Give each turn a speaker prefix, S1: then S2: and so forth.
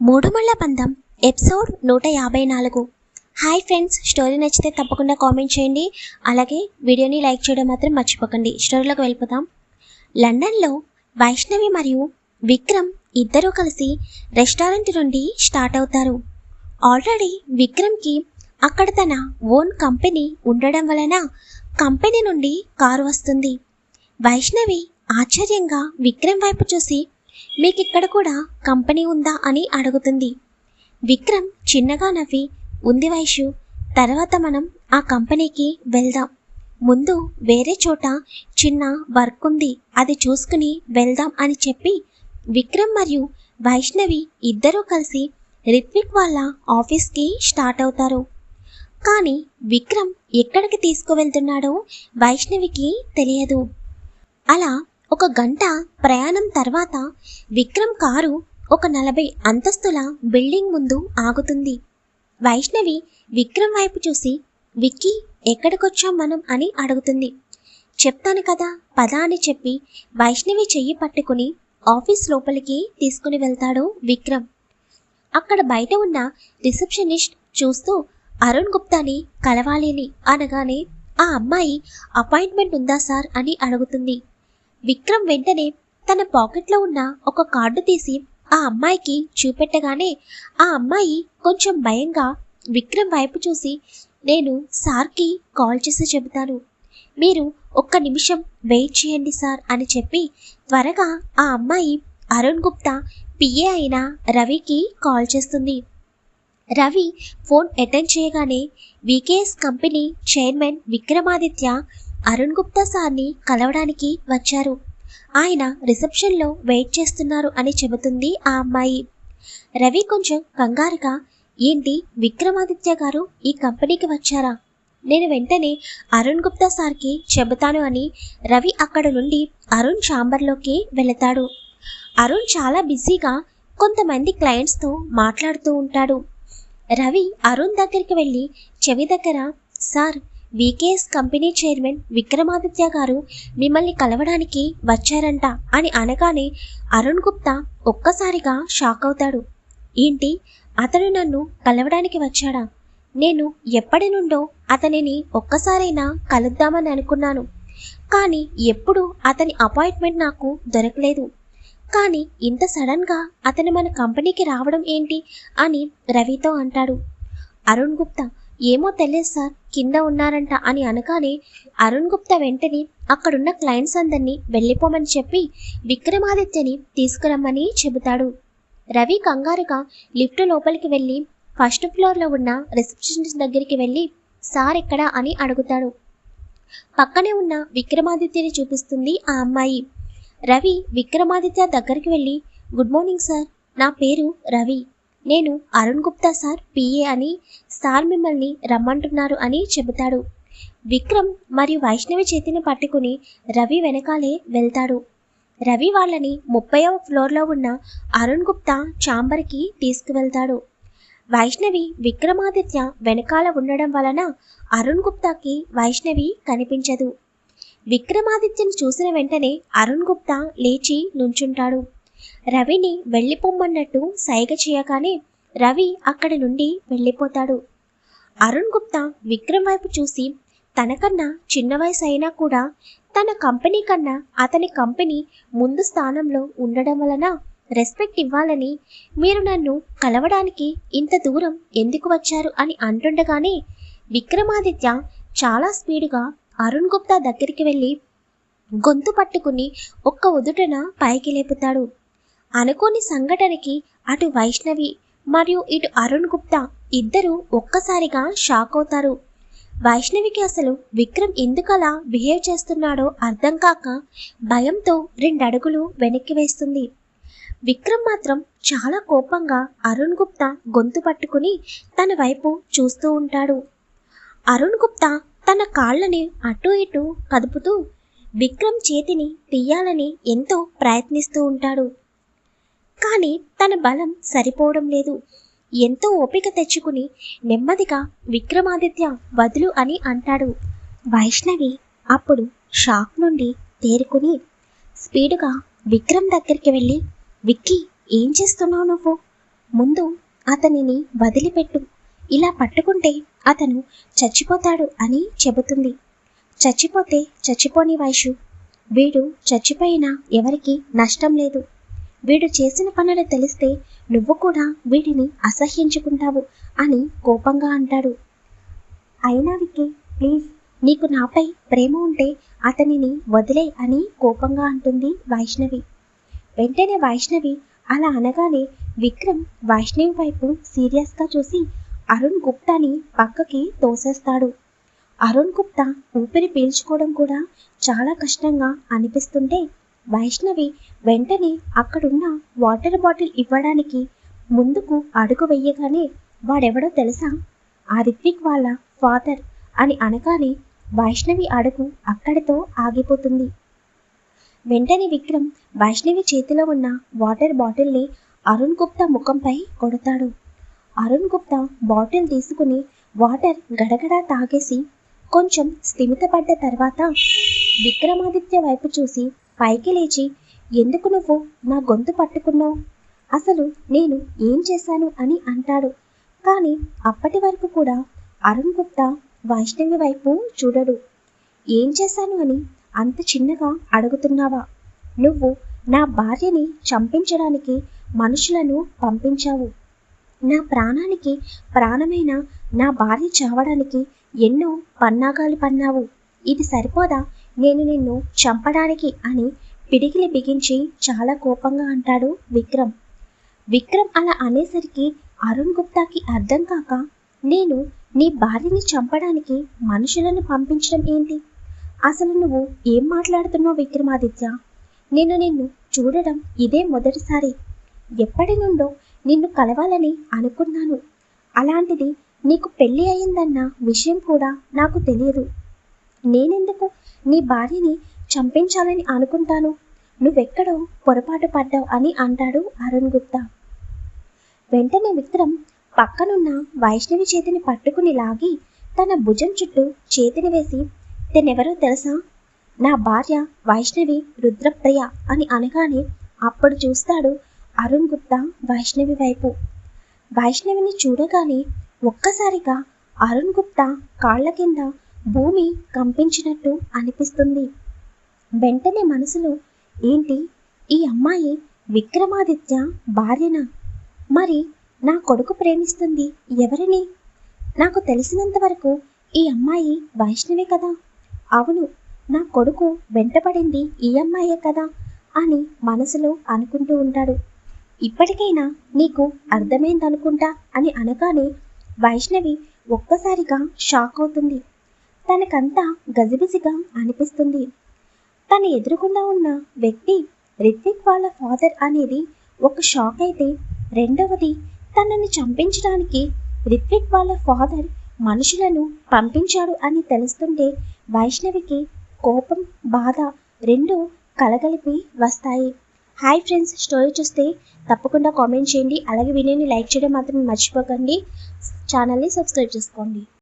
S1: మూడుముళ్ళ బంధం episode 154. Hi friends, story నచ్చితే తప్పకుండా కామెంట్ చేయండి. అలాగే వీడియోని లైక్ చేయడం మాత్రం మర్చిపోకండి. స్టోరీలోకి వెళ్ళిపోతాం. లండన్లో వైష్ణవి మరియు విక్రమ్ ఇద్దరూ కలిసి రెస్టారెంట్ నుండి స్టార్ట్ అవుతారు. ఆల్రెడీ విక్రమ్కి అక్కడ తన ఓన్ కంపెనీ ఉండడం వలన కంపెనీ నుండి కారు వస్తుంది. వైష్ణవి ఆశ్చర్యంగా విక్రమ్ వైపు చూసి, మీకిక్కడ కూడా కంపెనీ ఉందా అని అడుగుతుంది. విక్రమ్ చిన్నగా నవ్వి, ఉంది వైషు, తర్వాత మనం ఆ కంపెనీకి వెళ్దాం. ముందు వేరే చోట చిన్న వర్క్ ఉంది, అది చూసుకుని వెళ్దాం అని చెప్పి విక్రమ్ మరియు వైష్ణవి ఇద్దరూ కలిసి రిత్విక్ వాళ్ళ ఆఫీస్కి స్టార్ట్ అవుతారు. కానీ విక్రమ్ ఎక్కడికి తీసుకువెళ్తున్నాడో వైష్ణవికి తెలియదు. అలా ఒక గంట ప్రయాణం తర్వాత విక్రమ్ కారు ఒక 40 అంతస్తుల బిల్డింగ్ ముందు ఆగుతుంది. వైష్ణవి విక్రమ్ వైపు చూసి, విక్కీ, ఎక్కడికొచ్చాం మనం అని అడుగుతుంది. చెప్తాను కదా, పద అని చెప్పి వైష్ణవి చెయ్యి పట్టుకుని ఆఫీస్ లోపలికి తీసుకుని వెళ్తాడు విక్రమ్. అక్కడ బయట ఉన్న రిసెప్షనిస్ట్ చూస్తూ అరుణ్ గుప్తాని కలవాలి అని అనగానే, ఆ అమ్మాయి అపాయింట్మెంట్ ఉందా సార్ అని అడుగుతుంది. విక్రమ్ వెంటనే తన పాకెట్లో ఉన్న ఒక కార్డు తీసి ఆ అమ్మాయికి చూపెట్టగానే ఆ అమ్మాయి కొంచెం భయంగా విక్రమ్ వైపు చూసి, నేను సార్కి కాల్ చేసి చెబుతాను, మీరు ఒక్క నిమిషం వెయిట్ చేయండి సార్ అని చెప్పి త్వరగా ఆ అమ్మాయి అరుణ్ గుప్తా పిఏ అయిన రవికి కాల్ చేస్తుంది. రవి ఫోన్ అటెండ్ చేయగానే వికేఎస్ కంపెనీ చైర్మన్ విక్రమాదిత్య అరుణ్ గుప్తా సార్ని కలవడానికి వచ్చారు. ఆయన రిసెప్షన్లో వెయిట్ చేస్తున్నారు అని చెబుతుంది ఆ అమ్మాయి. రవి కొంచెం కంగారుగా, ఏంటి విక్రమాదిత్య గారు ఈ కంపెనీకి వచ్చారా? నేను వెంటనే అరుణ్ గుప్తా సార్కి చెబుతాను అని రవి అక్కడ నుండి అరుణ్ ఛాంబర్లోకి వెళతాడు. అరుణ్ చాలా బిజీగా కొంతమంది క్లయింట్స్తో మాట్లాడుతూ ఉంటాడు. రవి అరుణ్ దగ్గరికి వెళ్ళి చెవి దగ్గర, సార్, వికేఎస్ కంపెనీ చైర్మన్ విక్రమాదిత్య గారు మిమ్మల్ని కలవడానికి వచ్చారంట అని అనగానే అరుణ్ గుప్తా ఒక్కసారిగా షాక్ అవుతాడు. ఏంటి, అతను నన్ను కలవడానికి వచ్చాడా? నేను ఎప్పటి నుండో అతనిని ఒక్కసారైనా కలుద్దామని అనుకున్నాను, కానీ ఎప్పుడు అతని అపాయింట్మెంట్ నాకు దొరకలేదు. కానీ ఇంత సడన్గా అతను మన కంపెనీకి రావడం ఏంటి అని రవితో అంటాడు. అరుణ్ గుప్తా, ఏమో తెలియదు సార్, కింద ఉన్నారంట అని అనగానే అరుణ్ గుప్తా వెంటనే అక్కడున్న క్లయింట్స్ అందరినీ వెళ్ళిపోమని చెప్పి విక్రమాదిత్యని తీసుకురమ్మని చెబుతాడు. రవి కంగారుగా లిఫ్ట్ లోపలికి వెళ్ళి ఫస్ట్ ఫ్లోర్లో ఉన్న రిసెప్షనిస్ట్ దగ్గరికి వెళ్ళి, సార్ ఎక్కడా అని అడుగుతాడు. పక్కనే ఉన్న విక్రమాదిత్యని చూపిస్తుంది ఆ అమ్మాయి. రవి విక్రమాదిత్య దగ్గరికి వెళ్ళి, గుడ్ మార్నింగ్ సార్, నా పేరు రవి, నేను అరుణ్ గుప్తా సార్ పిఏ అని, సార్ మిమ్మల్ని రమ్మంటున్నారు అని చెబుతాడు. విక్రమ్ మరియు వైష్ణవి చేతిని పట్టుకుని రవి వెనకాలే వెళ్తాడు. రవి వాళ్ళని 30వ ఫ్లోర్లో ఉన్న అరుణ్ గుప్తా ఛాంబర్కి తీసుకువెళ్తాడు. వైష్ణవి విక్రమాదిత్య వెనకాల ఉండడం వలన అరుణ్ గుప్తాకి వైష్ణవి కనిపించదు. విక్రమాదిత్యను చూసిన వెంటనే అరుణ్ గుప్తా లేచి నుంచుంటాడు. రవిని వెళ్ళిపోమ్మన్నట్టు సైగ చేయగానే రవి అక్కడి నుండి వెళ్ళిపోతాడు. అరుణ్ గుప్తా విక్రమ్ వైపు చూసి, తనకన్నా చిన్న వయసు అయినా కూడా తన కంపెనీ కన్నా అతని కంపెనీ ముందు స్థానంలో ఉండడం వలన రెస్పెక్ట్ ఇవ్వాలని, మీరు నన్ను కలవడానికి ఇంత దూరం ఎందుకు వచ్చారు అని అంటుండగానే విక్రమాదిత్య చాలా స్పీడుగా అరుణ్ గుప్తా దగ్గరికి వెళ్ళి గొంతు పట్టుకుని ఒక్క ఉదుటన పైకి లేపుతాడు. అనుకోని సంఘటనకి అటు వైష్ణవి మరియు ఇటు అరుణ్ గుప్తా ఇద్దరూ ఒక్కసారిగా షాక్ అవుతారు. వైష్ణవికి అసలు విక్రమ్ ఎందుకలా బిహేవ్ చేస్తున్నాడో అర్థం కాక భయంతో 2 అడుగులు వెనక్కి వేస్తుంది. విక్రమ్ మాత్రం చాలా కోపంగా అరుణ్ గుప్తా గొంతు పట్టుకుని తన వైపు చూస్తూ ఉంటాడు. అరుణ్ గుప్తా తన కాళ్ళని అటు ఇటు కదుపుతూ విక్రమ్ చేతిని తీయాలని ఎంతో ప్రయత్నిస్తూ ఉంటాడు. కానీ తన బలం సరిపోవడం లేదు. ఎంతో ఓపిక తెచ్చుకుని నెమ్మదిగా విక్రమాదిత్య వదులు అని అంటాడు. వైష్ణవి అప్పుడు షాక్ నుండి తేరుకుని స్పీడుగా విక్రమ్ దగ్గరికి వెళ్ళి, విక్కీ, ఏం చేస్తున్నావు నువ్వు? ముందు అతనిని వదిలిపెట్టు, ఇలా పట్టుకుంటే అతను చచ్చిపోతాడు అని చెబుతుంది. చచ్చిపోతే చచ్చిపోని వైషు, వీడు చచ్చిపోయినా ఎవరికి నష్టం లేదు. వీడు చేసిన పనులు తెలిస్తే నువ్వు కూడా వీడిని అసహ్యించుకుంటావు అని కోపంగా అంటాడు. అయినా విక్కీ, ప్లీజ్, నీకు నాపై ప్రేమ ఉంటే అతనిని వదిలే అని కోపంగా అంటుంది వైష్ణవి. వెంటనే వైష్ణవి అలా అనగానే విక్రమ్ వైష్ణవి వైపు సీరియస్గా చూసి అరుణ్ గుప్తాని పక్కకి తోసేస్తాడు. అరుణ్ గుప్తా ఊపిరి పీల్చుకోవడం కూడా చాలా కష్టంగా అనిపిస్తుంటే వైష్ణవి వెంటనే అక్కడున్న వాటర్ బాటిల్ ఇవ్వడానికి ముందుకు అడుగు వెయ్యగానే వాడెవడో తెలుసా, ఆ రిత్విక్ వాళ్ళ ఫాదర్ అని అనగానే వైష్ణవి అడుగు అక్కడితో ఆగిపోతుంది. వెంటనే విక్రమ్ వైష్ణవి చేతిలో ఉన్న వాటర్ బాటిల్ని అరుణ్ గుప్తా ముఖంపై కొడతాడు. అరుణ్ గుప్తా బాటిల్ తీసుకుని వాటర్ గడగడా తాగేసి కొంచెం స్థిమితపడ్డ తర్వాత విక్రమాదిత్య వైపు చూసి పైకి లేచి, ఎందుకు నువ్వు నా గొంతు పట్టుకున్నావు, అసలు నేను ఏం చేశాను అని అంటాడు. కానీ అప్పటి వరకు కూడా అరుణ్ గుప్తా వైష్ణవి వైపు చూడడు. ఏం చేశాను అని అంత చిన్నగా అడుగుతున్నావా? నువ్వు నా భార్యని చంపించడానికి మనుషులను పంపించావు. నా ప్రాణానికి ప్రాణమైన నా భార్య చావడానికి ఎన్నో పన్నాగాలు పన్నావు. ఇది సరిపోదా నేను నిన్ను చంపడానికి అని పిడికిలి బిగించి చాలా కోపంగా అంటాడు విక్రమ్. విక్రమ్ అలా అనేసరికి అరుణ్ గుప్తాకి అర్థం కాక, నేను నీ భార్యని చంపడానికి మనుషులను పంపించడం ఏంటి? అసలు నువ్వు ఏం మాట్లాడుతున్నావు విక్రమాదిత్య? నేను నిన్ను చూడడం ఇదే మొదటిసారి. ఎప్పటి నుండో నిన్ను కలవాలని అనుకున్నాను. అలాంటిది నీకు పెళ్ళి అయిందన్న విషయం కూడా నాకు తెలియదు. నేనెందుకు నీ భార్యని చంపించాలని అనుకుంటాను? నువ్వెక్కడో పొరపాటు పడ్డావు అని అంటాడు అరుణ్ గుప్తా. వెంటనే విక్రమ్ పక్కనున్న వైష్ణవి చేతిని పట్టుకుని లాగి తన భుజం చుట్టూ చేతిని వేసి, తనెవరో తెలుసా? నా భార్య వైష్ణవి రుద్రప్రియ అని అనగానే అప్పుడు చూస్తాడు అరుణ్ గుప్తా వైష్ణవి వైపు. వైష్ణవిని చూడగానే ఒక్కసారిగా అరుణ్ గుప్తా కాళ్ల కింద భూమి కంపించినట్టు అనిపిస్తుంది. వెంటనే మనసులో, ఏంటి ఈ అమ్మాయి విక్రమాదిత్య భార్యనా? మరి నా కొడుకు ప్రేమిస్తుంది ఎవరిని? నాకు తెలిసినంత వరకు ఈ అమ్మాయి వైష్ణవి కదా. అవును, నా కొడుకు వెంటపడింది ఈ అమ్మాయే కదా అని మనసులో అనుకుంటూ ఉంటాడు. ఇప్పటికైనా నీకు అర్థమైందనుకుంటా అని అనగానే వైష్ణవి ఒక్కసారిగా షాక్ అవుతుంది. తనకంతా గజిబిజిగా అనిపిస్తుంది. తన ఎదురుగుండా ఉన్న వ్యక్తి రిత్విక్ వాళ్ళ ఫాదర్ అనేది ఒక షాక్ అయితే, రెండవది తనని చంపించడానికి రిత్విక్ వాళ్ళ ఫాదర్ మనుషులను పంపించాడు అని తెలుస్తుంటే వైష్ణవికి కోపం, బాధ రెండు కలగలిపి వస్తాయి. హాయ్ ఫ్రెండ్స్, స్టోరీ చూస్తే తప్పకుండా కామెంట్ చేయండి. అలాగే వీడియోని లైక్ చేయడం మాత్రం మర్చిపోకండి. ఛానల్ని సబ్స్క్రైబ్ చేసుకోండి.